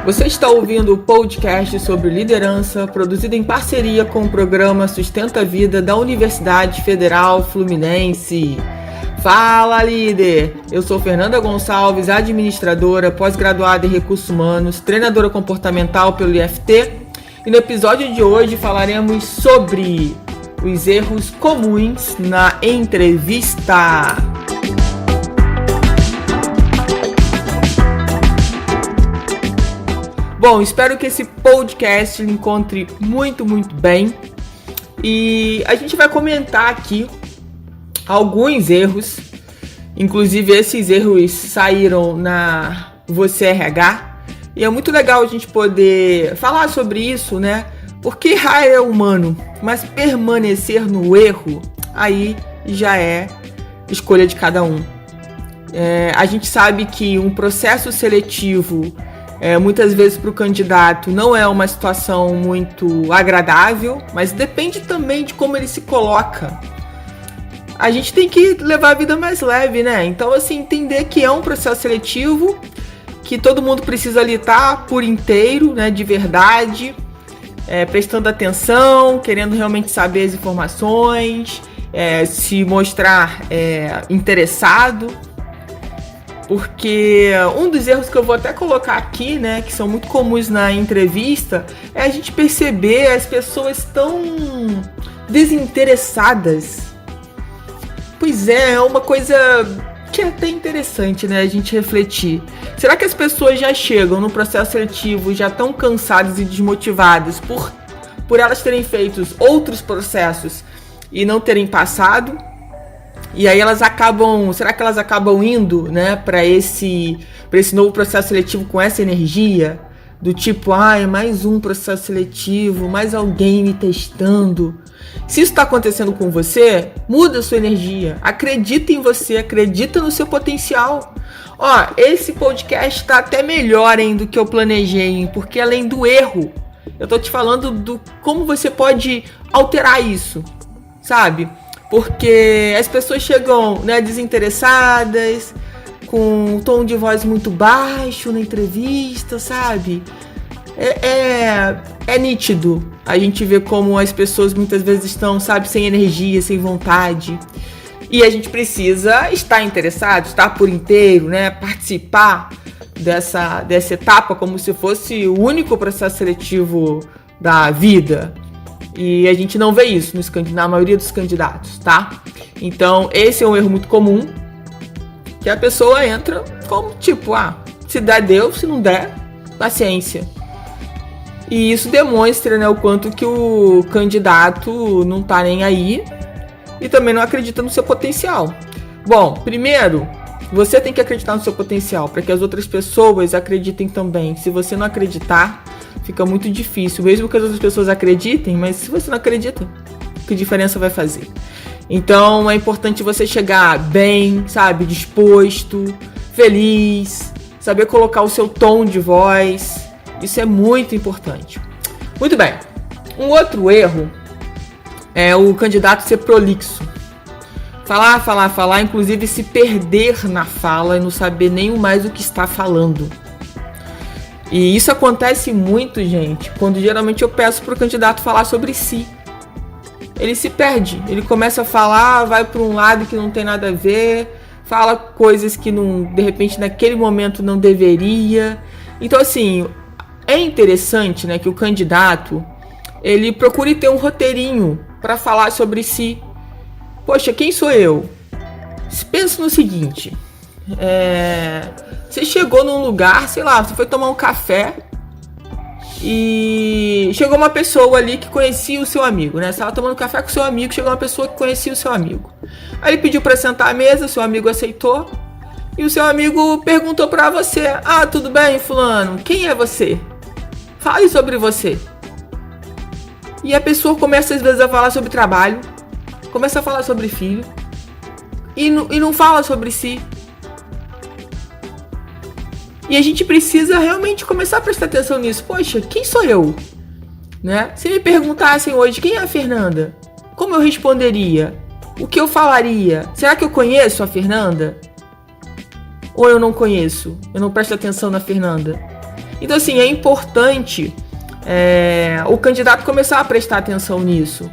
Você está ouvindo o podcast sobre liderança, produzido em parceria com o programa Sustenta a Vida da Universidade Federal Fluminense. Fala, líder! Eu sou Fernanda Gonçalves, administradora, pós-graduada em Recursos Humanos, treinadora comportamental pelo IFT, e no episódio de hoje falaremos sobre os erros comuns na entrevista. Bom, espero que esse podcast lhe encontre muito bem. E a gente vai comentar aqui alguns erros. Inclusive, esses erros saíram na Você RH. E é muito legal a gente poder falar sobre isso, né? Porque errar é humano, mas permanecer no erro, aí já é escolha de cada um. A gente sabe que um processo seletivo muitas vezes para o candidato não é uma situação muito agradável, mas depende também de como ele se coloca. A gente tem que levar a vida mais leve, né? Então, assim, entender que é um processo seletivo, que todo mundo precisa ali estar por inteiro, né, de verdade, prestando atenção, querendo realmente saber as informações, se mostrar interessado. Porque um dos erros que eu vou até colocar aqui, né, que são muito comuns na entrevista, é a gente perceber as pessoas tão desinteressadas. Pois é uma coisa que é até interessante, né, a gente refletir. Será que as pessoas já chegam no processo seletivo já tão cansadas e desmotivadas por elas terem feito outros processos e não terem passado? E aí será que elas acabam indo, né, para esse novo processo seletivo com essa energia? Do tipo, é mais um processo seletivo, mais alguém me testando. Se isso está acontecendo com você, muda a sua energia. Acredita em você, acredita no seu potencial. Esse podcast está até melhor do que eu planejei, porque além do erro, eu tô te falando do como você pode alterar isso, sabe? Porque as pessoas chegam, né, desinteressadas, com um tom de voz muito baixo na entrevista, sabe? É nítido. A gente vê como as pessoas muitas vezes estão, sabe, sem energia, sem vontade. E a gente precisa estar interessado, estar por inteiro, né? Participar dessa etapa como se fosse o único processo seletivo da vida. E a gente não vê isso na maioria dos candidatos, tá? Então, esse é um erro muito comum, que a pessoa entra como tipo, se der, deu, se não der, paciência. E isso demonstra, né, o quanto que o candidato não tá nem aí e também não acredita no seu potencial. Bom, primeiro, você tem que acreditar no seu potencial para que as outras pessoas acreditem também. Se você não acreditar, fica muito difícil, mesmo que as outras pessoas acreditem, mas se você não acredita, que diferença vai fazer? Então é importante você chegar bem, sabe, disposto, feliz, saber colocar o seu tom de voz, isso é muito importante. Muito bem, um outro erro é o candidato ser prolixo. Falar, inclusive se perder na fala e não saber nem mais o que está falando. E isso acontece muito, gente, quando geralmente eu peço para o candidato falar sobre si. Ele se perde, ele começa a falar, vai para um lado que não tem nada a ver, fala coisas que não, de repente naquele momento não deveria. Então, assim, é interessante, né, que o candidato ele procure ter um roteirinho para falar sobre si. Poxa, quem sou eu? Pensa no seguinte. Você chegou num lugar, sei lá, você foi tomar um café e chegou uma pessoa ali que conhecia o seu amigo, né? Você estava tomando café com o seu amigo, chegou uma pessoa que conhecia o seu amigo. Aí ele pediu para sentar à mesa, o seu amigo aceitou e o seu amigo perguntou para você: tudo bem, fulano, quem é você? Fale sobre você. E a pessoa começa às vezes a falar sobre trabalho, começa a falar sobre filho e não fala sobre si. E a gente precisa realmente começar a prestar atenção nisso. Poxa, quem sou eu? Né? Se me perguntassem hoje quem é a Fernanda, como eu responderia? O que eu falaria? Será que eu conheço a Fernanda? Ou eu não conheço? Eu não presto atenção na Fernanda? Então, assim, é importante o candidato começar a prestar atenção nisso.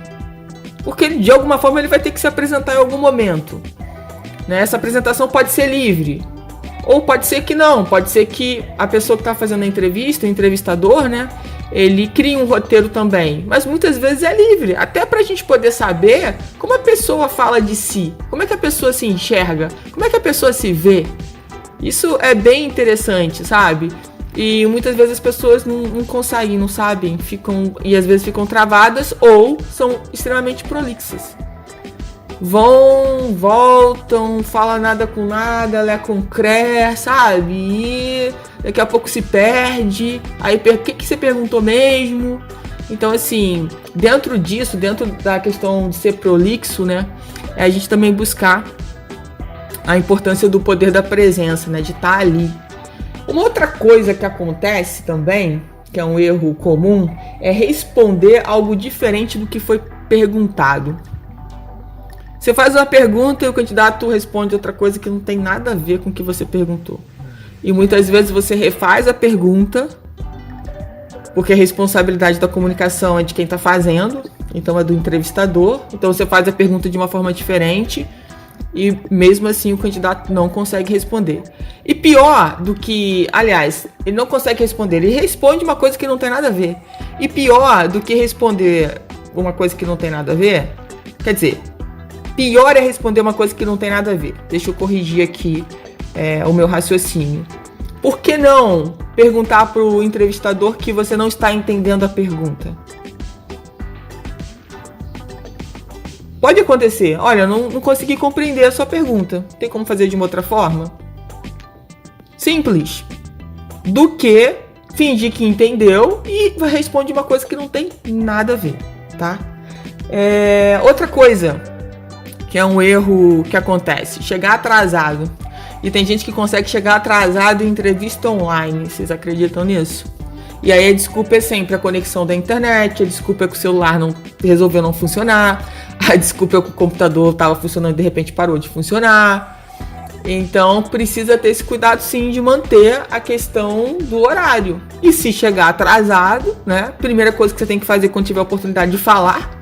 Porque, de alguma forma, ele vai ter que se apresentar em algum momento. Né? Essa apresentação pode ser livre. Ou pode ser que não. Pode ser que a pessoa que está fazendo a entrevista, o entrevistador, né? Ele cria um roteiro também. Mas muitas vezes é livre. Até para a gente poder saber como a pessoa fala de si. Como é que a pessoa se enxerga. Como é que a pessoa se vê. Isso é bem interessante, sabe? E muitas vezes as pessoas não conseguem, não sabem, e às vezes ficam travadas ou são extremamente prolixas. Vão, voltam, fala nada com nada, lé com cré, sabe? E daqui a pouco se perde. Aí, o que você perguntou mesmo? Então, assim, dentro disso, dentro da questão de ser prolixo, né? É a gente também buscar a importância do poder da presença, né? De estar ali. Uma outra coisa que acontece também, que é um erro comum, é responder algo diferente do que foi perguntado. Você faz uma pergunta e o candidato responde outra coisa que não tem nada a ver com o que você perguntou. E muitas vezes você refaz a pergunta, porque a responsabilidade da comunicação é de quem está fazendo, então é do entrevistador. Então você faz a pergunta de uma forma diferente e mesmo assim o candidato não consegue responder. E pior do que, aliás, ele não consegue responder, ele responde uma coisa que não tem nada a ver. E pior do que responder uma coisa que não tem nada a ver, quer dizer, pior é responder uma coisa que não tem nada a ver. Deixa eu corrigir aqui o meu raciocínio. Por que não perguntar para o entrevistador que você não está entendendo a pergunta? Pode acontecer. Olha, não consegui compreender a sua pergunta. Tem como fazer de uma outra forma? Simples. Do que fingir que entendeu e responde uma coisa que não tem nada a ver, tá? Outra coisa que é um erro que acontece, chegar atrasado. E tem gente que consegue chegar atrasado em entrevista online, vocês acreditam nisso? E aí a desculpa é sempre a conexão da internet, a desculpa é que o celular resolveu não funcionar, a desculpa é que o computador estava funcionando e de repente parou de funcionar. Então precisa ter esse cuidado sim de manter a questão do horário. E se chegar atrasado, né, primeira coisa que você tem que fazer quando tiver a oportunidade de falar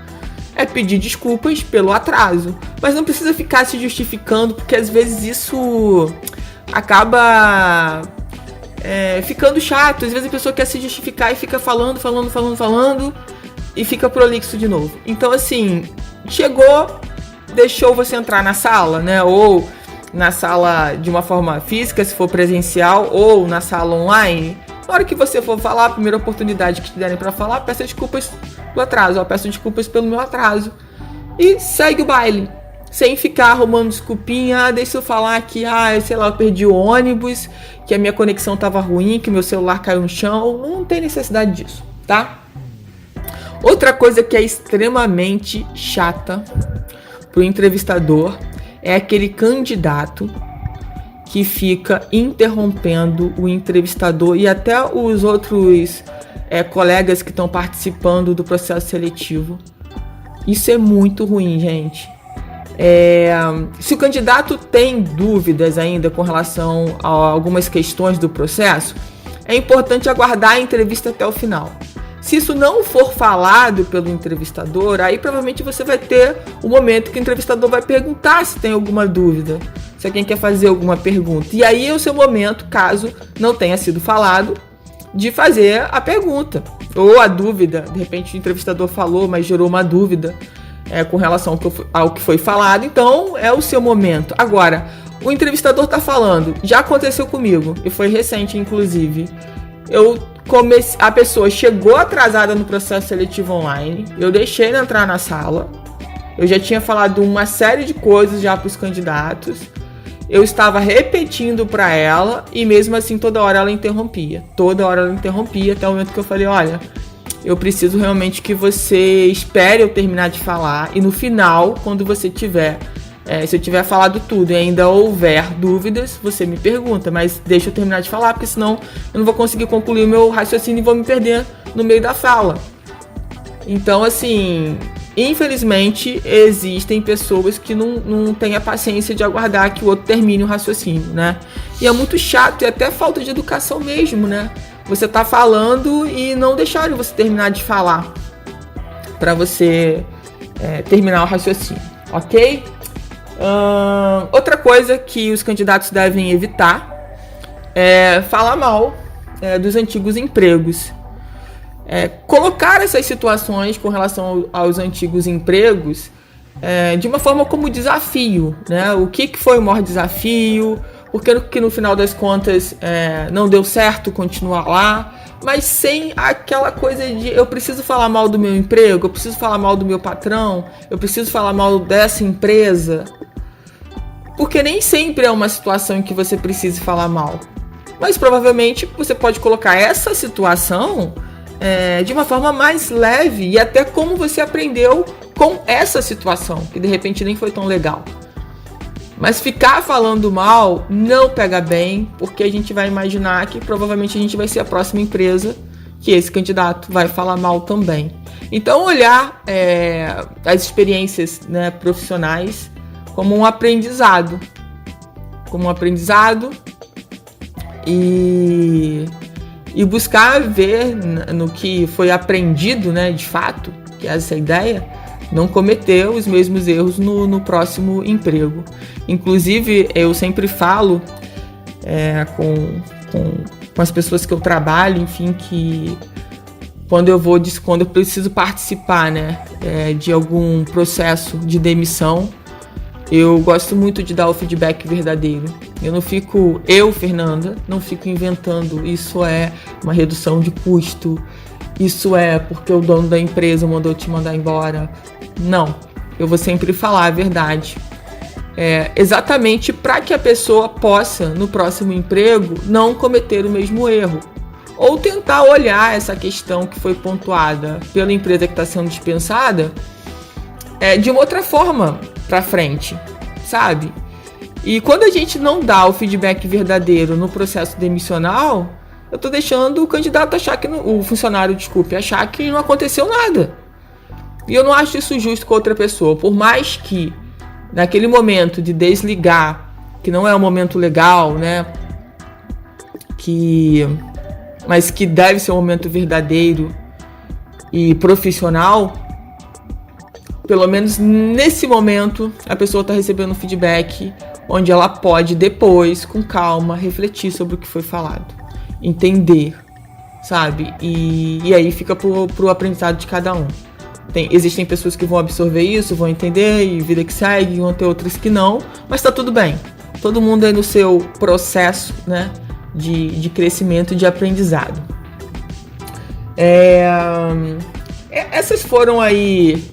é pedir desculpas pelo atraso. Mas não precisa ficar se justificando, porque às vezes isso acaba ficando chato. Às vezes a pessoa quer se justificar e fica falando e fica prolixo de novo. Então assim, chegou, deixou você entrar na sala, né? Ou na sala de uma forma física, se for presencial, ou na sala online. Na hora que você for falar, a primeira oportunidade que te derem para falar, peça desculpas do atraso. Peço desculpas pelo meu atraso. E segue o baile. Sem ficar arrumando desculpinha. Deixa eu falar que, sei lá, eu perdi o ônibus, que a minha conexão estava ruim, que meu celular caiu no chão. Não tem necessidade disso, tá? Outra coisa que é extremamente chata pro entrevistador é aquele candidato que fica interrompendo o entrevistador e até os outros colegas que estão participando do processo seletivo. Isso é muito ruim, gente. Se o candidato tem dúvidas ainda com relação a algumas questões do processo, é importante aguardar a entrevista até o final. Se isso não for falado pelo entrevistador, aí provavelmente você vai ter o momento que o entrevistador vai perguntar se tem alguma dúvida, se alguém quer fazer alguma pergunta. E aí é o seu momento, caso não tenha sido falado, de fazer a pergunta ou a dúvida. De repente o entrevistador falou, mas gerou uma dúvida com relação ao que foi falado. Então é o seu momento. Agora, o entrevistador está falando, já aconteceu comigo, e foi recente inclusive. A pessoa chegou atrasada no processo seletivo online, eu deixei ela entrar na sala, eu já tinha falado uma série de coisas já para os candidatos, eu estava repetindo para ela e mesmo assim toda hora ela interrompia, até o momento que eu falei, olha, eu preciso realmente que você espere eu terminar de falar e no final, quando você se eu tiver falado tudo e ainda houver dúvidas, você me pergunta, mas deixa eu terminar de falar, porque senão eu não vou conseguir concluir o meu raciocínio e vou me perder no meio da fala. Então, assim, infelizmente, existem pessoas que não têm a paciência de aguardar que o outro termine o raciocínio, né? E é muito chato e até falta de educação mesmo, né? você tá falando e não deixarem você terminar de falar, para você terminar o raciocínio, ok? Outra coisa que os candidatos devem evitar é falar mal dos antigos empregos. Colocar essas situações com relação aos antigos empregos de uma forma como desafio, né? O que foi o maior desafio, porque no final das contas não deu certo continuar lá, mas sem aquela coisa de eu preciso falar mal do meu emprego, eu preciso falar mal do meu patrão, eu preciso falar mal dessa empresa, porque nem sempre é uma situação em que você precise falar mal, mas provavelmente você pode colocar essa situação de uma forma mais leve e até como você aprendeu com essa situação, que de repente nem foi tão legal. Mas ficar falando mal não pega bem, porque a gente vai imaginar que provavelmente a gente vai ser a próxima empresa que esse candidato vai falar mal também. Então olhar as experiências, né, profissionais como um aprendizado. E buscar ver no que foi aprendido, né, de fato, que é essa ideia, não cometer os mesmos erros no próximo emprego. Inclusive, eu sempre falo com as pessoas que eu trabalho, enfim, que quando eu preciso participar, né, de algum processo de demissão, eu gosto muito de dar o feedback verdadeiro. Fernanda, não fico inventando, isso é uma redução de custo, isso é porque o dono da empresa mandou te mandar embora. Não, eu vou sempre falar a verdade. Exatamente para que a pessoa possa, no próximo emprego, não cometer o mesmo erro. Ou tentar olhar essa questão que foi pontuada pela empresa que está sendo dispensada de uma outra forma para frente, sabe? E quando a gente não dá o feedback verdadeiro no processo demissional, eu tô deixando o candidato achar que o funcionário, achar que não aconteceu nada. E eu não acho isso justo com outra pessoa. Por mais que naquele momento de desligar, que não é um momento legal, né? Mas que deve ser um momento verdadeiro e profissional, pelo menos nesse momento, a pessoa está recebendo feedback onde ela pode depois, com calma, refletir sobre o que foi falado. Entender, sabe? E aí fica pro aprendizado de cada um. Existem pessoas que vão absorver isso, vão entender, e vida que segue, vão ter outras que não, mas tá tudo bem. Todo mundo aí no seu processo, né, de crescimento e de aprendizado. Essas foram aí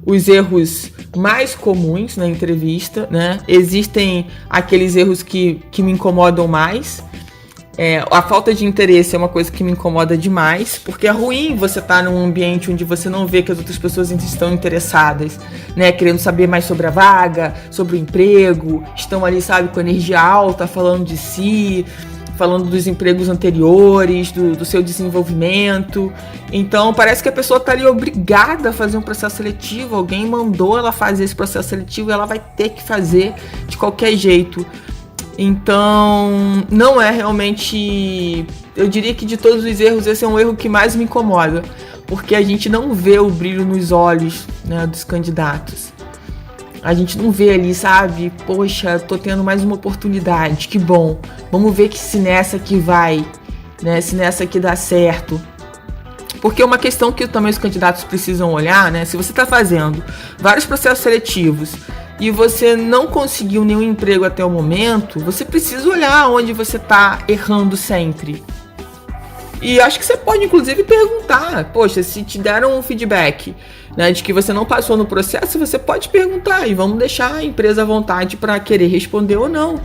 os erros mais comuns na entrevista, né? Existem aqueles erros que me incomodam mais. A falta de interesse é uma coisa que me incomoda demais, porque é ruim você estar num ambiente onde você não vê que as outras pessoas estão interessadas, né? Querendo saber mais sobre a vaga, sobre o emprego, estão ali, sabe, com energia alta, falando de si, falando dos empregos anteriores, do seu desenvolvimento. Então parece que a pessoa está ali obrigada a fazer um processo seletivo, alguém mandou ela fazer esse processo seletivo e ela vai ter que fazer de qualquer jeito. Então, não é realmente... Eu diria que de todos os erros, esse é um erro que mais me incomoda, porque a gente não vê o brilho nos olhos, né, dos candidatos. A gente não vê ali, sabe? Poxa, tô tendo mais uma oportunidade, que bom. Vamos ver que se nessa aqui vai, né? Se nessa aqui dá certo. Porque é uma questão que também os candidatos precisam olhar, né? Se você tá fazendo vários processos seletivos e você não conseguiu nenhum emprego até o momento, você precisa olhar onde você está errando sempre. E acho que você pode, inclusive, perguntar. Poxa, se te deram um feedback, né, de que você não passou no processo, você pode perguntar e vamos deixar a empresa à vontade para querer responder ou não.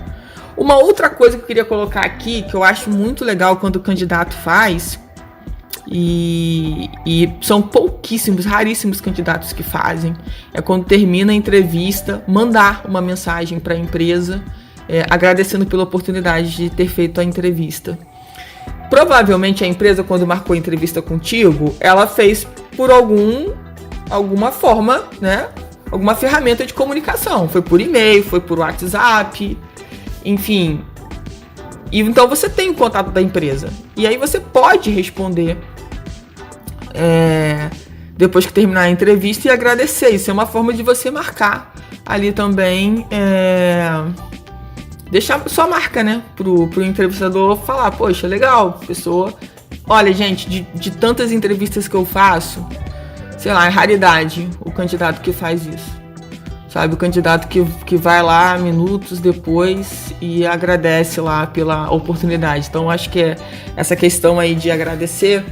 Uma outra coisa que eu queria colocar aqui, que eu acho muito legal quando o candidato faz, e são pouquíssimos, raríssimos candidatos que fazem, é quando termina a entrevista, mandar uma mensagem para a empresa agradecendo pela oportunidade de ter feito a entrevista. Provavelmente a empresa, quando marcou a entrevista contigo, ela fez por alguma forma, né, alguma ferramenta de comunicação, foi por e-mail, foi por WhatsApp, enfim. E então você tem o contato da empresa. E aí você pode responder depois que terminar a entrevista e agradecer. Isso é uma forma de você marcar ali também, deixar sua marca, né, pro entrevistador falar, poxa, legal, pessoa. Olha, gente, de tantas entrevistas que eu faço, sei lá, é raridade o candidato que faz isso. Sabe, o candidato que vai lá minutos depois e agradece lá pela oportunidade. Então, acho que essa questão aí de agradecer,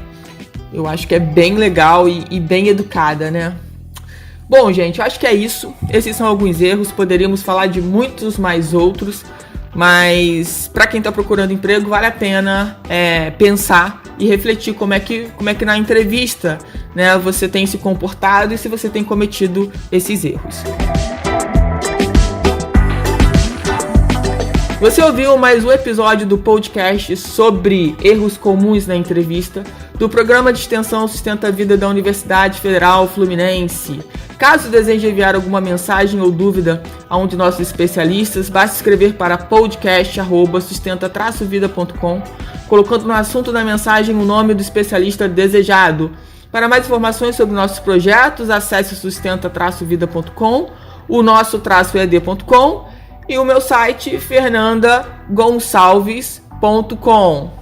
eu acho que é bem legal e bem educada, né? Bom, gente, eu acho que é isso. Esses são alguns erros. Poderíamos falar de muitos mais outros. Mas para quem está procurando emprego, vale a pena pensar e refletir como é que na entrevista, né, você tem se comportado e se você tem cometido esses erros. Você ouviu mais um episódio do podcast sobre erros comuns na entrevista do programa de extensão Sustenta a Vida da Universidade Federal Fluminense. Caso deseje enviar alguma mensagem ou dúvida a um de nossos especialistas, basta escrever para podcast@sustenta-vida.com, colocando no assunto da mensagem o nome do especialista desejado. Para mais informações sobre nossos projetos, acesse sustenta-vida.com, o nosso -ed.com e o meu site fernandagonçalves.com.